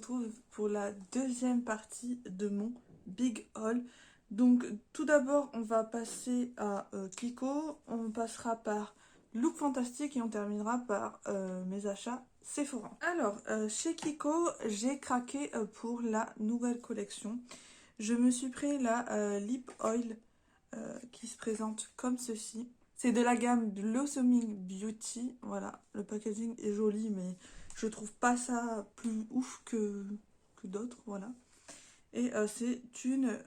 retrouve pour la deuxième partie de mon big haul. Donc tout d'abord on va passer à Kiko, on passera par Look Fantastique et on terminera par mes achats Sephora. Alors chez Kiko j'ai craqué pour la nouvelle collection. Je me suis pris la Lip Oil qui se présente comme ceci. C'est de la gamme Blossoming Beauty. Voilà, le packaging est joli, mais je trouve pas ça plus ouf que d'autres. Voilà. Et c'est une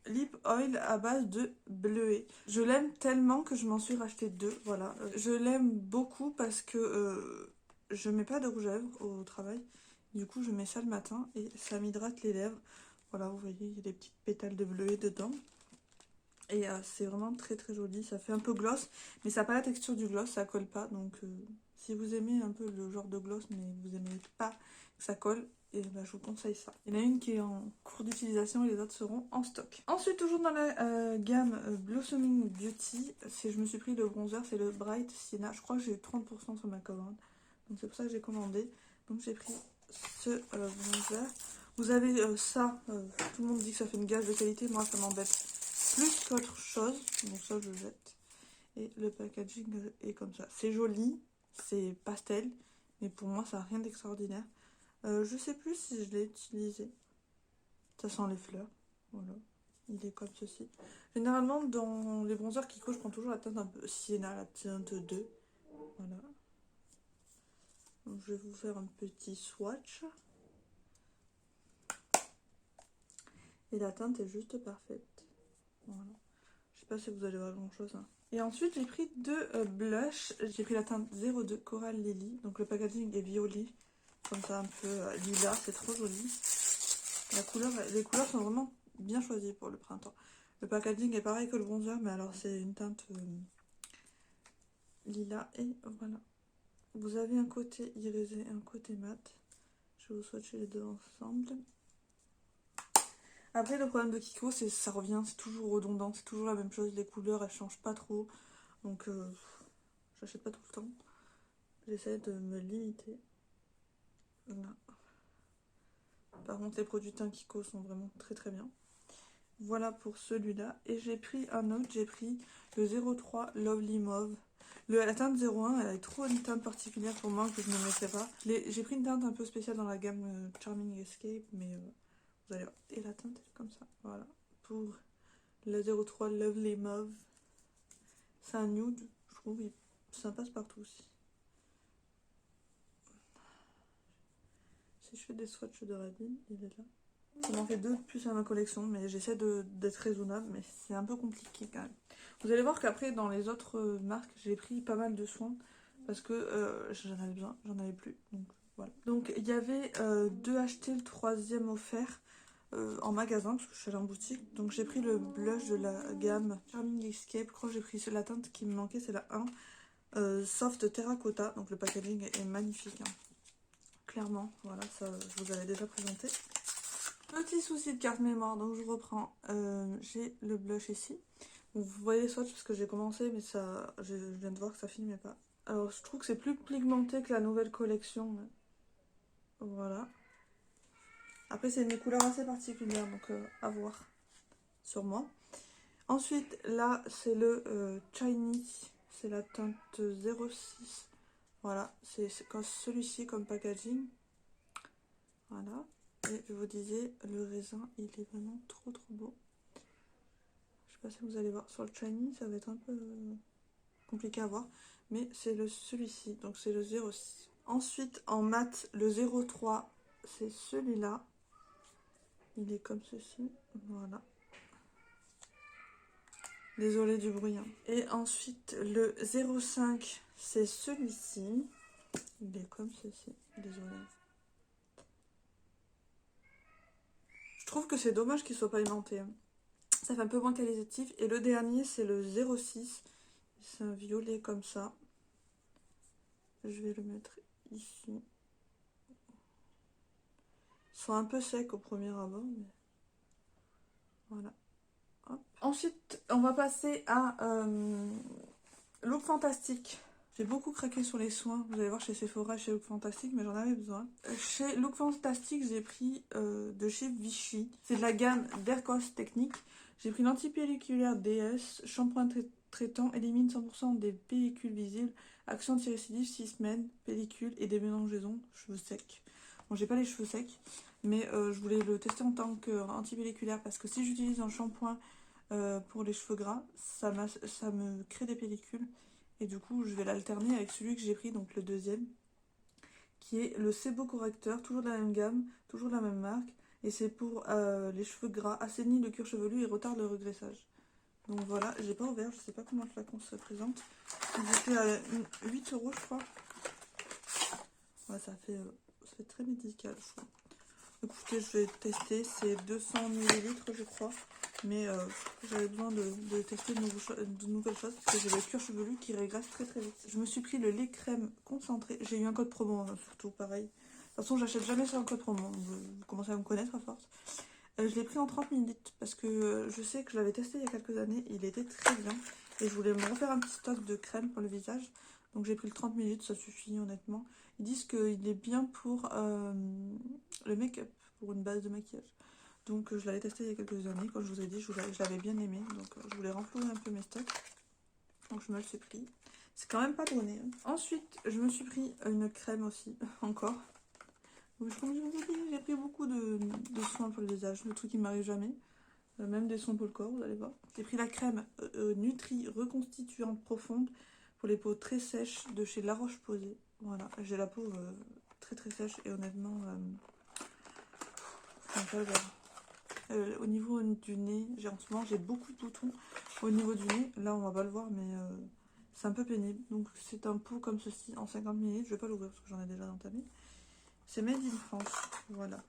lip oil à base de bleuet. Je l'aime tellement que je m'en suis racheté deux. Voilà. Je l'aime beaucoup parce que je mets pas de rouge à lèvres au travail. Du coup, je mets ça le matin et ça m'hydrate les lèvres. Voilà, vous voyez, il y a des petites pétales de bleuet dedans. Et c'est vraiment très très joli, ça fait un peu gloss, mais ça n'a pas la texture du gloss, ça colle pas. Donc si vous aimez un peu le genre de gloss, mais vous aimez pas que ça colle, et ben, je vous conseille ça. Il y en a une qui est en cours d'utilisation et les autres seront en stock. Ensuite, toujours dans la gamme Blossoming Beauty, je me suis pris le bronzer, c'est le Bright Sienna. Je crois que j'ai eu 30% sur ma commande, donc c'est pour ça que j'ai commandé. Donc j'ai pris ce bronzer. Vous avez ça, tout le monde dit que ça fait une gage de qualité, moi ça m'embête plus qu'autre chose, donc ça je jette. Et le packaging est comme ça. C'est joli, c'est pastel, mais pour moi ça n'a rien d'extraordinaire. Je sais plus si je l'ai utilisé. Ça sent les fleurs, voilà. Il est comme ceci. Généralement dans les bronzers Kiko, je prends toujours la teinte un peu sienna, la teinte 2. Voilà. Donc, je vais vous faire un petit swatch. Et la teinte est juste parfaite. Voilà. Je sais pas si vous allez voir grand chose. Hein. Et ensuite j'ai pris deux blushs. J'ai pris la teinte 02 Coral Lily. Donc le packaging est violet. Comme ça un peu lilas. C'est trop joli. Les couleurs sont vraiment bien choisies pour le printemps. Le packaging est pareil que le bronzer. Mais alors c'est une teinte lilas. Et voilà. Vous avez un côté irisé et un côté mat. Je vais vous swatcher les deux ensemble. Après, le problème de Kiko, c'est ça revient, c'est toujours redondant, c'est toujours la même chose, les couleurs elles changent pas trop, donc j'achète pas tout le temps. J'essaie de me limiter. Voilà. Par contre, les produits teint Kiko sont vraiment très très bien. Voilà pour celui-là. Et j'ai pris un autre, j'ai pris le 03 Lovely Mauve. La teinte 01, elle a trop une teinte particulière pour moi que je ne mettrai pas. J'ai pris une teinte un peu spéciale dans la gamme Charming Escape, mais vous allez voir. Et la teinte est comme ça, voilà. Pour le 03 Lovely Mauve. C'est un nude, je trouve, ça passe partout aussi. Si je fais des swatchs de Radine, il est là. Ça m'en fait deux de plus à ma collection, mais j'essaie d'être raisonnable, mais c'est un peu compliqué quand même. Vous allez voir qu'après, dans les autres marques, j'ai pris pas mal de soins, parce que j'en avais besoin, j'en avais plus, donc voilà. Donc il y avait deux achetés, le troisième offert en magasin, parce que je suis allée en boutique. Donc j'ai pris le blush de la gamme Charming Escape, je crois que j'ai pris la teinte qui me manquait, c'est la 1. Soft Terracotta, donc le packaging est magnifique, hein. Clairement, voilà, ça je vous avais déjà présenté. Petit souci de carte mémoire, donc je reprends. J'ai le blush ici. Donc, vous voyez les swatchs parce que j'ai commencé, mais ça, je viens de voir que ça filmait pas. Alors je trouve que c'est plus pigmenté que la nouvelle collection. Voilà. Après c'est une couleur assez particulière, donc à voir sur moi. Ensuite, là c'est le Chinese, c'est la teinte 06. Voilà, c'est comme celui-ci comme packaging. Voilà. Et je vous disais, le raisin, il est vraiment trop trop beau. Je sais pas si vous allez voir sur le Chinese, ça va être un peu compliqué à voir. Mais c'est celui-ci, donc c'est le 06. Ensuite, en mat, le 03, c'est celui-là. Il est comme ceci. Voilà. Désolée du bruit. Hein. Et ensuite, le 05, c'est celui-ci. Il est comme ceci. Désolée. Je trouve que c'est dommage qu'il soit pas aimanté. Ça fait un peu moins qualitatif. Et le dernier, c'est le 06. C'est un violet comme ça. Je vais le mettre ici. Ils sont un peu secs au premier abord, mais voilà. Hop. Ensuite, on va passer à Look Fantastique. J'ai beaucoup craqué sur les soins, vous allez voir chez Sephora et chez Look Fantastic, mais j'en avais besoin. Chez Look Fantastic, j'ai pris de chez Vichy. C'est de la gamme d'Aircos Technique. J'ai pris l'antipelliculaire DS, shampoing traitant, élimine 100% des pellicules visibles, action anti-récidive 6 semaines, pellicule et des mélangeaisons, cheveux secs. Bon, j'ai pas les cheveux secs, mais je voulais le tester en tant qu'antipelliculaire parce que si j'utilise un shampoing pour les cheveux gras, ça me crée des pellicules. Et du coup, je vais l'alterner avec celui que j'ai pris, donc le deuxième, qui est le Sebo Correcteur, toujours de la même gamme, toujours de la même marque. Et c'est pour les cheveux gras, assainit le cuir chevelu et retarde le regraissage. Donc voilà, j'ai pas ouvert, je sais pas comment le flacon se présente. Il était à 8 euros, je crois. Ouais, ça fait très médical, je crois. Écoutez, je vais tester, c'est 200 ml, je crois. Mais j'avais besoin de tester de nouvelles choses parce que j'ai le cuir chevelu qui régresse très très vite. Je me suis pris le lait crème concentré. J'ai eu un code promo, hein, surtout pareil. De toute façon, j'achète jamais sur un code promo. Vous commencez à me connaître à force. Je l'ai pris en 30 ml parce que je sais que je l'avais testé il y a quelques années. Il était très bien. Et je voulais me refaire un petit stock de crème pour le visage. Donc j'ai pris le 30 ml, ça suffit honnêtement. Ils disent qu'il est bien pour le make-up, pour une base de maquillage. Donc je l'avais testé il y a quelques années, quand je vous ai dit, je l'avais bien aimé. Donc je voulais renflouer un peu mes stocks. Donc je me le suis pris. C'est quand même pas donné. Hein. Ensuite, je me suis pris une crème aussi, encore. Donc, comme je vous ai dit, j'ai pris beaucoup de soins pour le visage. Le truc qui ne m'arrive jamais. Même des soins pour le corps, vous allez voir. J'ai pris la crème Nutri reconstituante profonde pour les peaux très sèches de chez La Roche-Posay. Voilà, j'ai la peau très très sèche et honnêtement, au niveau du nez, en ce moment j'ai beaucoup de boutons au niveau du nez. Là on va pas le voir mais c'est un peu pénible. Donc c'est un pot comme ceci en 50 ml. Je vais pas l'ouvrir parce que j'en ai déjà entamé. C'est Made in France. Voilà.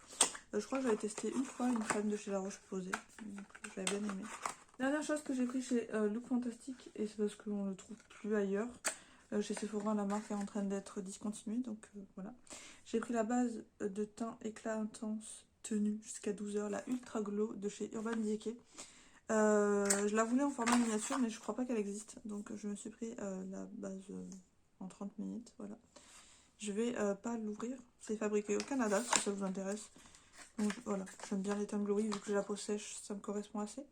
Je crois que j'avais testé une fois une crème de chez La Roche-Posay. Donc j'avais bien aimé. Dernière chose que j'ai pris chez Look Fantastic, et c'est parce qu'on ne le trouve plus ailleurs. Chez Sephora, la marque est en train d'être discontinuée. Donc voilà. J'ai pris la base de teint éclat intense tenue jusqu'à 12 heures, la Ultra Glow de chez Urban Decay. Je la voulais en format miniature, mais je crois pas qu'elle existe. Donc je me suis pris la base en 30 minutes. Voilà. Je vais pas l'ouvrir. C'est fabriqué au Canada, si ça vous intéresse. Donc voilà, j'aime bien les teints glowy, vu que j'ai la peau sèche, ça me correspond assez.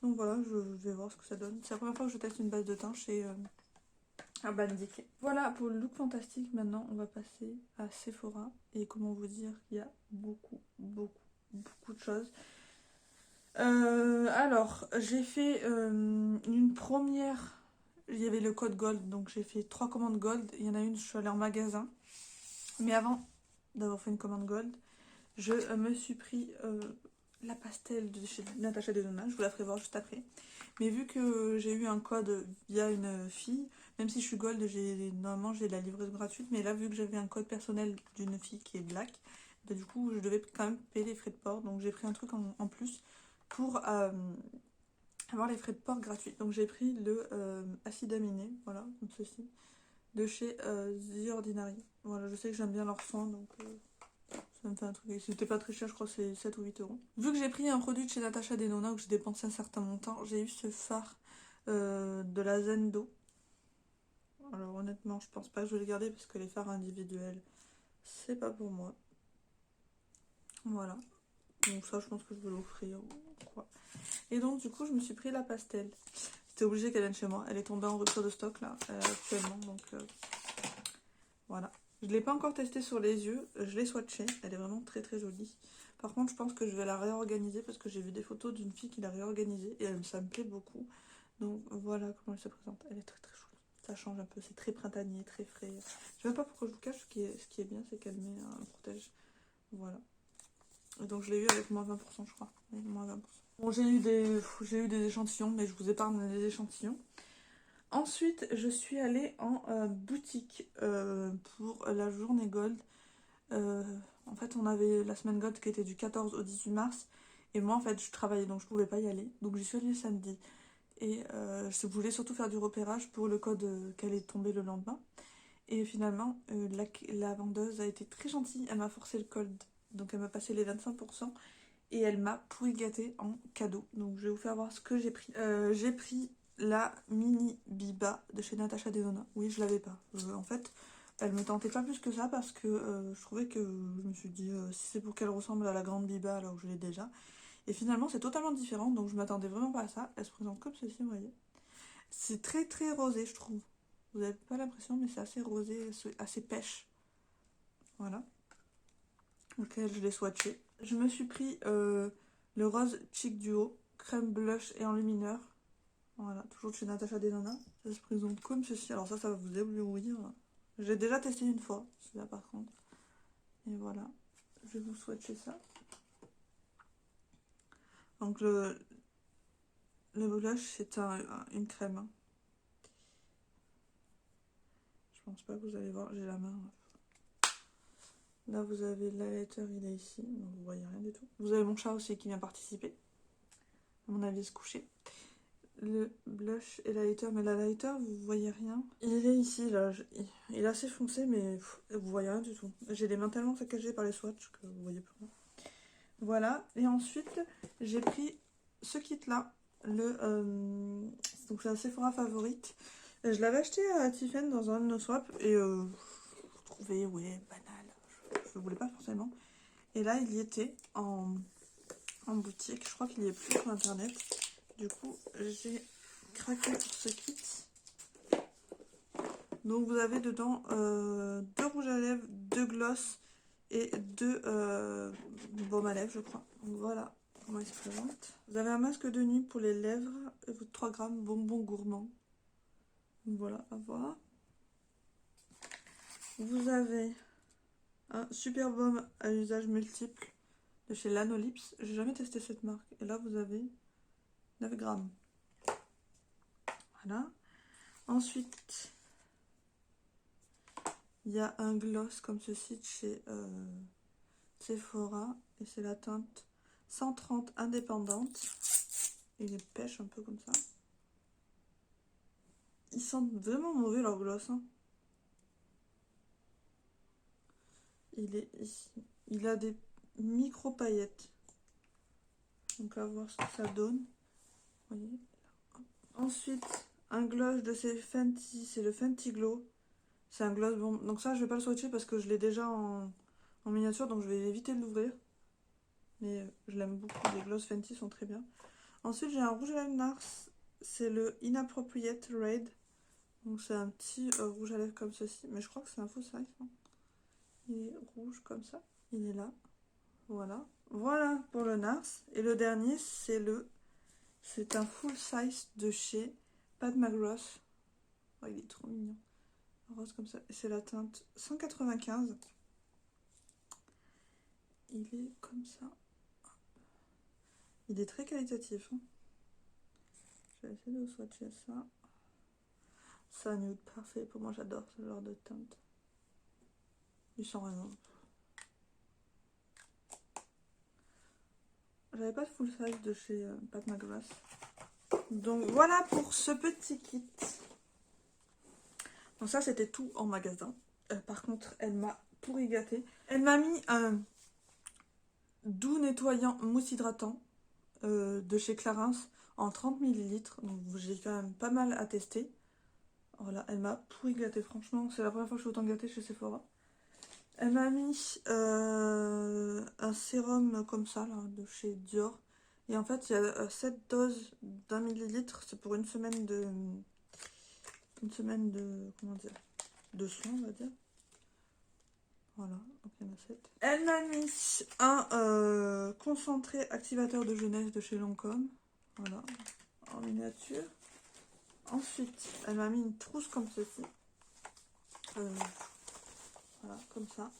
Donc voilà, je vais voir ce que ça donne. C'est la première fois que je teste une base de teint chez Urban Decay. Voilà pour le Look Fantastique. Maintenant, on va passer à Sephora. Et comment vous dire, il y a beaucoup de choses. Alors, j'ai fait une première. Il y avait le code Gold, donc j'ai fait 3 commandes Gold. Il y en a une, je suis allée en magasin. Mais avant d'avoir fait une commande Gold, je me suis pris la pastel de chez Natasha Denona. Je vous la ferai voir juste après. Mais vu que j'ai eu un code via une fille, même si je suis Gold, normalement j'ai de la livraison gratuite. Mais là, vu que j'avais un code personnel d'une fille qui est Black, bah, du coup, je devais quand même payer les frais de port. Donc j'ai pris un truc en plus pour avoir les frais de port gratuits. Donc j'ai pris le acide aminé, voilà, comme ceci, de chez The Ordinary. Voilà, je sais que j'aime bien leur soin, donc ça me fait un truc. C'était pas très cher, je crois que c'est 7 ou 8 euros. Vu que j'ai pris un produit de chez Natasha Denona où j'ai dépensé un certain montant, j'ai eu ce fard de la Zendo. Alors honnêtement, je pense pas que je vais le garder parce que les fards individuels, c'est pas pour moi. Voilà. Donc ça, je pense que je vais l'offrir ou quoi. Et donc, du coup, je me suis pris la pastel. J'étais obligée qu'elle vienne chez moi. Elle est tombée en rupture de stock, là, actuellement. Donc, voilà. Je ne l'ai pas encore testée sur les yeux. Je l'ai swatchée. Elle est vraiment très, très jolie. Par contre, je pense que je vais la réorganiser parce que j'ai vu des photos d'une fille qui l'a réorganisée. Et ça me plaît beaucoup. Donc, voilà comment elle se présente. Elle est très, très jolie. Ça change un peu. C'est très printanier, très frais. Je ne sais même pas pourquoi je vous cache. Ce qui est bien, c'est qu'elle met un protège. Voilà. Et donc je l'ai eu avec moins 20%, je crois. Oui, moins 20%. Bon, j'ai eu des échantillons, mais je vous épargne les échantillons. Ensuite, je suis allée en boutique pour la journée Gold. En fait, on avait la semaine Gold qui était du 14 au 18 mars. Et moi, en fait, je travaillais, donc je pouvais pas y aller. Donc j'y suis allée samedi. Et je voulais surtout faire du repérage pour le code qui allait tomber le lendemain. Et finalement, la vendeuse a été très gentille. Elle m'a forcé le code. Donc elle m'a passé les 25%. Et elle m'a pourri gâté en cadeau. Donc je vais vous faire voir ce que j'ai pris. J'ai pris la mini Biba de chez Natasha Denona. Oui, je l'avais pas. En fait, elle me tentait pas plus que ça parce que je trouvais que je me suis dit si c'est pour qu'elle ressemble à la grande Biba alors que je l'ai déjà. Et finalement, c'est totalement différent, donc je m'attendais vraiment pas à ça. Elle se présente comme ceci, vous voyez. C'est très très rosé, je trouve. Vous n'avez pas l'impression, mais c'est assez rosé, assez pêche. Voilà. Donc je l'ai swatché. Je me suis pris le rose Cheek Duo, crème blush et enlumineur. Voilà, toujours de chez Natasha Denona. Ça se présente comme ceci. Alors ça va vous éblouir. J'ai déjà testé une fois, celui-là par contre. Et voilà, je vais vous swatcher ça. Donc le blush, c'est une crème. Hein. Je pense pas que vous allez voir, j'ai la main. Là, vous avez l'highlighter, il est ici, donc vous voyez rien du tout. Vous avez mon chat aussi qui vient participer. À mon avis, se coucher. Le blush et l'highlighter, mais l'highlighter, vous voyez rien. Il est ici, là. Il est assez foncé, mais vous voyez rien du tout. J'ai les mains tellement saccagées par les swatchs que vous voyez plus rien. Voilà, et ensuite, j'ai pris ce kit-là. Donc, c'est un Sephora favorite. Je l'avais acheté à Tiffen dans un de nos swaps, et je trouvais, ouais, banal. Je ne voulais pas forcément. Et là, il y était en boutique. Je crois qu'il y est plus sur internet. Du coup, j'ai craqué pour ce kit. Donc, vous avez dedans 2 rouges à lèvres, 2 gloss et 2 baumes à lèvres, je crois. Donc, voilà comment il se présente. Vous avez un masque de nuit pour les lèvres et votre 3 grammes bonbons gourmands. Donc, voilà, à voir. Vous avez un super baume à usage multiple de chez Lanolips. J'ai jamais testé cette marque. Et là, vous avez 9 grammes. Voilà. Ensuite, il y a un gloss comme ceci de chez Sephora. Et c'est la teinte 130 indépendante. Il est pêche un peu comme ça. Ils sentent vraiment mauvais leur gloss. Hein. Il est ici. Il a des micro paillettes. Donc à voir ce que ça donne. Vous voyez. Ensuite, un gloss de chez Fenty. C'est le Fenty Glow. C'est un gloss bon. Donc ça, je vais pas le swatcher parce que je l'ai déjà en miniature. Donc je vais éviter de l'ouvrir. Mais je l'aime beaucoup. Les gloss Fenty sont très bien. Ensuite, j'ai un rouge à lèvres NARS. C'est le Inappropriate Red. Donc c'est un petit rouge à lèvres comme ceci. Mais je crois que c'est un faux size. Hein. Il est rouge comme ça. Il est là. Voilà. Voilà pour le NARS. Et le dernier, c'est un full size de chez Pat McGrath. Oh, il est trop mignon. Rose comme ça. Et c'est la teinte 195. Il est comme ça. Il est très qualitatif. Hein. Je vais essayer de swatcher ça. C'est un nude parfait. Pour moi, j'adore ce genre de teinte. Il sent rien. J'avais pas de full size de chez Pat McGrath. Donc voilà pour ce petit kit. Donc ça, c'était tout en magasin. Par contre, elle m'a pourri gâté. Elle m'a mis un doux nettoyant mousse hydratant de chez Clarins en 30 ml. Donc j'ai quand même pas mal à tester. Voilà, elle m'a pourri gâté, franchement. C'est la première fois que je suis autant gâtée chez Sephora. Elle m'a mis un sérum comme ça, là, de chez Dior. Et en fait, il y a 7 doses d'1 millilitre. C'est pour une semaine de... Comment dire, de soins, on va dire. Voilà, donc il y en a 7. Elle m'a mis un concentré activateur de jeunesse de chez Lancôme. Voilà, en miniature. Ensuite, elle m'a mis une trousse comme ceci. Voilà, comme ça.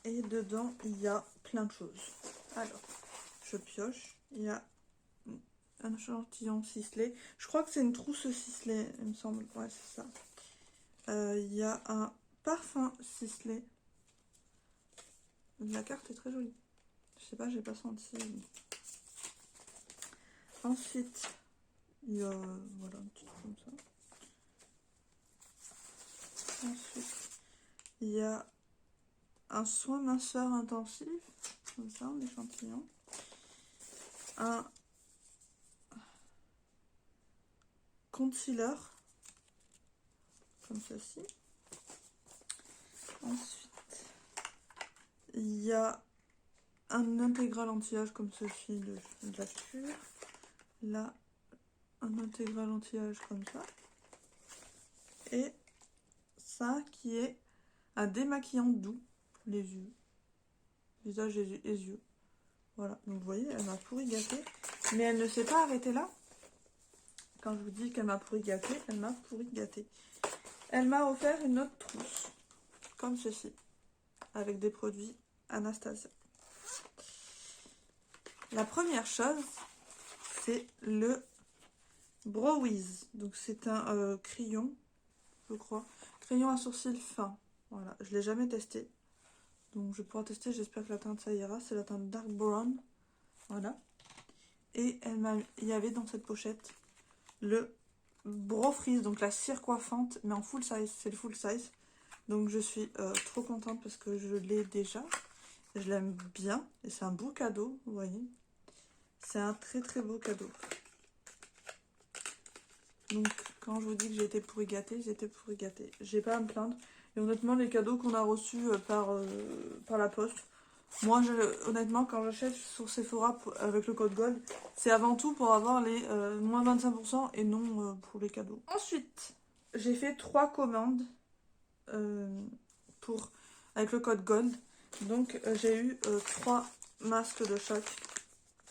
Et dedans, il y a plein de choses. Alors, je pioche. Il y a un échantillon ciselé. Je crois que c'est une trousse ciselée, il me semble. Ouais, c'est ça. Il y a un parfum ciselé. La carte est très jolie. Je sais pas, j'ai pas senti. Ensuite, il y a voilà un petit truc comme ça. Ensuite, il y a un soin minceur intensif, comme ça, en échantillon. Un concealer, comme ceci. Ensuite, il y a un intégral anti-âge comme ceci de la Cure. Là, un intégral anti-âge comme ça. Et ça qui est un démaquillant doux, les yeux. Visage et les yeux. Voilà, donc vous voyez, elle m'a pourri gâté. Mais elle ne s'est pas arrêtée là. Quand je vous dis qu'elle m'a pourri gâté, elle m'a pourri gâté. Elle m'a offert une autre trousse, comme ceci, avec des produits Anastasia. La première chose, c'est le Brow Wiz. Donc c'est un crayon, je crois. Crayon à sourcils fin. Voilà, je ne l'ai jamais testé. Donc je vais pouvoir tester, j'espère que la teinte ça ira. C'est la teinte Dark Brown. Voilà. Et il y avait dans cette pochette le Brow Freeze, donc la cire coiffante, mais en full size. C'est le full size. Donc je suis trop contente parce que je l'ai déjà. Je l'aime bien. Et c'est un beau cadeau, vous voyez. C'est un très très beau cadeau. Donc quand je vous dis que j'ai été pourri gâtée, j'ai été pourri gâtée. J'ai pas à me plaindre. Et honnêtement, les cadeaux qu'on a reçus par la poste, moi honnêtement, quand j'achète sur Sephora avec le code GOLD, c'est avant tout pour avoir les moins 25% et non pour les cadeaux. Ensuite, j'ai fait 3 commandes avec le code GOLD. Donc j'ai eu 3 masques de chaque.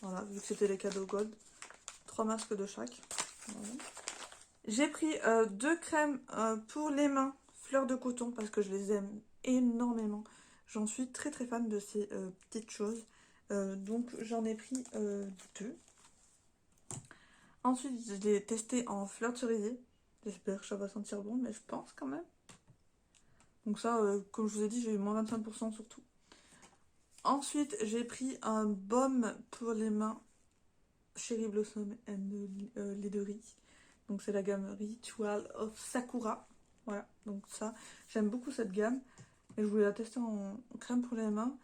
Voilà, vu que c'était les cadeaux GOLD. 3 masques de chaque. Voilà. J'ai pris 2 crèmes pour les mains, fleurs de coton, parce que je les aime énormément. J'en suis très très fan de ces petites choses. Donc j'en ai pris 2. Ensuite, je l'ai testé en fleur de cerisier. J'espère que ça va sentir bon, mais je pense quand même. Donc ça, comme je vous ai dit, j'ai eu moins 25% sur tout. Ensuite, j'ai pris un baume pour les mains Cherry Blossom and Leathery. Donc c'est la gamme Ritual of Sakura. Voilà, donc ça, j'aime beaucoup cette gamme. Et je voulais la tester en crème pour les mains.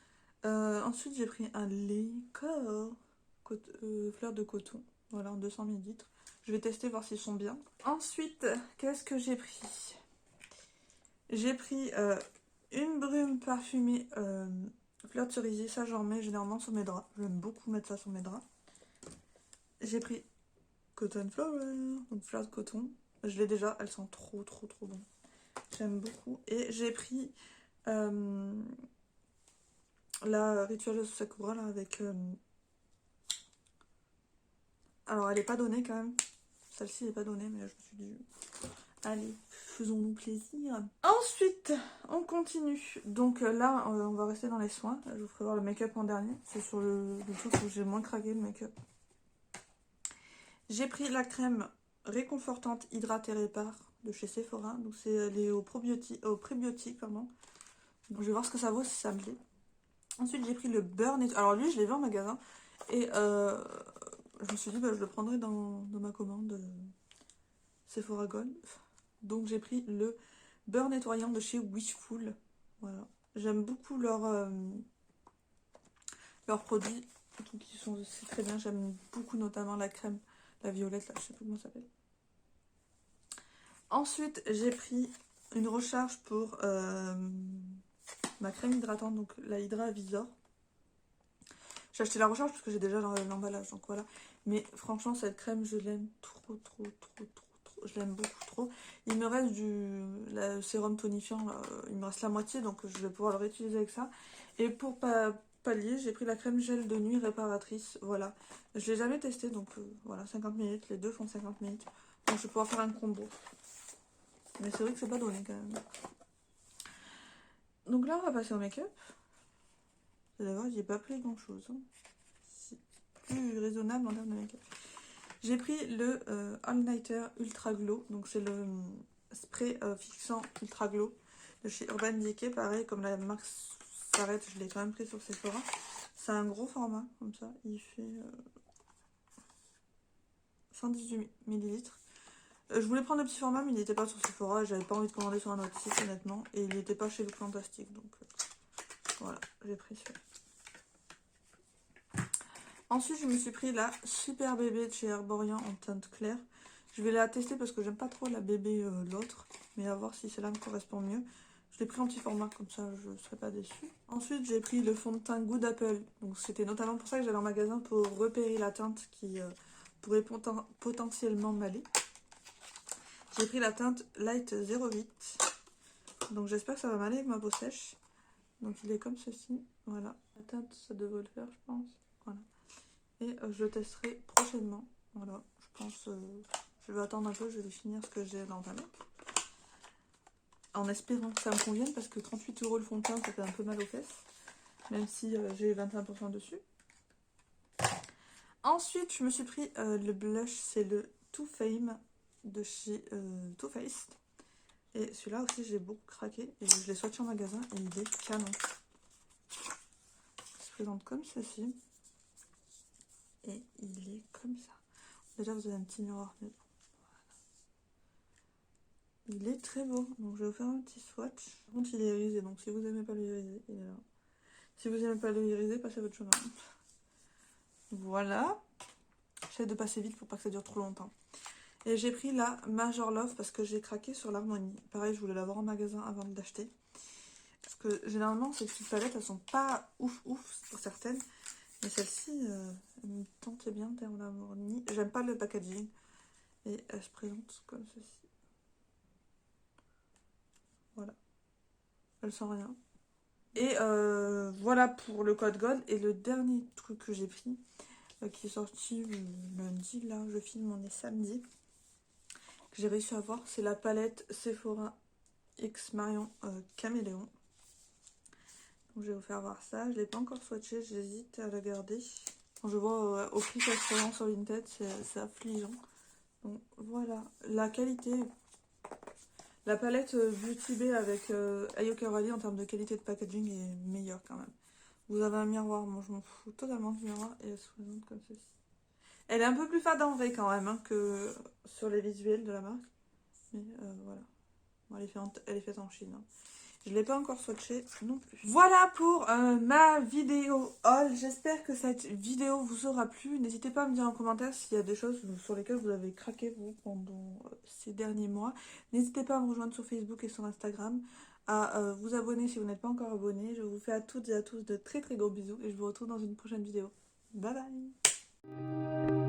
Ensuite, j'ai pris un lait fleur de coton. Voilà, en 200 ml. Je vais tester, voir s'ils sont bien. Ensuite, qu'est-ce que j'ai pris? J'ai pris une brume parfumée fleur de cerisier. Ça, j'en mets généralement sur mes draps. J'aime beaucoup mettre ça sur mes draps. J'ai pris Cotton Flower, donc fleur de coton. Je l'ai déjà, elles sont trop trop trop bonnes. J'aime beaucoup. Et j'ai pris la Ritual of Sakura là, avec... Alors elle est pas donnée quand même. Celle-ci n'est pas donnée, mais là, je me suis dit... Allez, faisons-nous plaisir. Ensuite, on continue. Donc là, on va rester dans les soins. Je vous ferai voir le make-up en dernier. C'est sur le truc où j'ai moins craqué le make-up. J'ai pris la crème réconfortante Hydrate et Répare de chez Sephora. Donc c'est les au prébiotiques, pardon. Donc je vais voir ce que ça vaut si ça me plaît. Ensuite j'ai pris le beurre nettoyant. Alors lui je l'ai vu en magasin. Et je me suis dit bah, je le prendrai dans ma commande Sephora Gold. Donc j'ai pris le beurre nettoyant de chez Wishful. Voilà. J'aime beaucoup leurs produits. Donc ils sont aussi très bien. J'aime beaucoup notamment la crème. La violette, là, je sais plus comment ça s'appelle. Ensuite, j'ai pris une recharge pour ma crème hydratante, donc la Hydra Visor. J'ai acheté la recharge parce que j'ai déjà l'emballage, donc voilà. Mais franchement, cette crème, je l'aime trop. Je l'aime beaucoup trop. Il me reste le sérum tonifiant, là, il me reste la moitié, donc je vais pouvoir le réutiliser avec ça. Et pour pallier, j'ai pris la crème gel de nuit réparatrice, voilà. Je l'ai jamais testé, donc voilà, 50 ml, les deux font 50 ml. Donc je vais pouvoir faire un combo. Mais c'est vrai que c'est pas donné quand même. Donc là, on va passer au make-up. Vous allez voir, j'ai pas pris grand chose. Hein. C'est plus raisonnable en termes de make-up. J'ai pris le All Nighter Ultra Glow. Donc c'est le spray fixant Ultra Glow de chez Urban Decay. Pareil, comme la marque s'arrête, je l'ai quand même pris sur Sephora. C'est un gros format, comme ça. Il fait 118 ml. Je voulais prendre le petit format, mais il n'était pas sur Sephora. J'avais pas envie de commander sur un autre site, honnêtement. Et il n'était pas chez Look Fantastic. Donc voilà, j'ai pris celui-là. Ensuite, je me suis pris la Super Bébé de chez Herborian en teinte claire. Je vais la tester parce que j'aime pas trop la bébé l'autre. Mais à voir si celle-là me correspond mieux. Je l'ai pris en petit format, comme ça je ne serai pas déçue. Ensuite, j'ai pris le fond de teint Good Apple. Donc c'était notamment pour ça que j'allais en magasin pour repérer la teinte qui pourrait potentiellement m'aller. J'ai pris la teinte Light 08. Donc j'espère que ça va m'aller avec ma peau sèche. Donc il est comme ceci. Voilà. La teinte, ça devrait le faire, je pense. Voilà. Et je le testerai prochainement. Voilà. Je pense... je vais attendre un peu, je vais finir ce que j'ai d'entamé. En espérant que ça me convienne parce que 38 € le fond de teint, ça fait un peu mal aux fesses. Même si j'ai 25% dessus. Ensuite, je me suis pris le blush, c'est le Too Fame de chez Too Faced. Et celui-là aussi, j'ai beaucoup craqué. Et je l'ai sorti en magasin et il est canon. Il se présente comme ceci. Et il est comme ça. Déjà, vous avez un petit miroir. Mais bon. Voilà. Il est très beau. Donc, je vais vous faire un petit swatch. Par contre, il est irisé. Donc, si vous n'aimez pas le irisé, il est là. Si vous n'aimez pas le irisé, passez votre chemin. Voilà. J'essaie de passer vite pour pas que ça dure trop longtemps. Et j'ai pris la Major Love parce que j'ai craqué sur l'harmonie. Pareil, je voulais l'avoir en magasin avant de l'acheter. Parce que généralement, ces petites palettes, elles sont pas ouf pour certaines. Mais celle-ci, elle me tentait bien en termes d'harmonie. J'aime pas le packaging. Et elle se présente comme ceci. Voilà. Elle sent rien. Et voilà pour le code gold. Et le dernier truc que j'ai pris, qui est sorti lundi, là, je filme, on est samedi. Que j'ai réussi à avoir, c'est la palette Sephora X Marion Caméléon. Donc je vais vous faire voir ça. Je ne l'ai pas encore swatché, j'hésite à la garder. Quand je vois au prix qu'elle se vend sur Vinted, c'est affligeant. Donc voilà, la qualité. La palette Beauty Bay avec Ayoka Rally en termes de qualité de packaging est meilleure quand même. Vous avez un miroir, moi je m'en fous totalement du miroir et elle se présente comme ceci. Elle est un peu plus fade en vrai quand même que sur les visuels de la marque. Mais voilà. Bon, elle est faite en Chine. Hein. Je ne l'ai pas encore swatché non plus. Voilà pour ma vidéo haul. J'espère que cette vidéo vous aura plu. N'hésitez pas à me dire en commentaire s'il y a des choses sur lesquelles vous avez craqué vous pendant ces derniers mois. N'hésitez pas à me rejoindre sur Facebook et sur Instagram. À vous abonner si vous n'êtes pas encore abonné. Je vous fais à toutes et à tous de très très gros bisous. Et je vous retrouve dans une prochaine vidéo. Bye bye.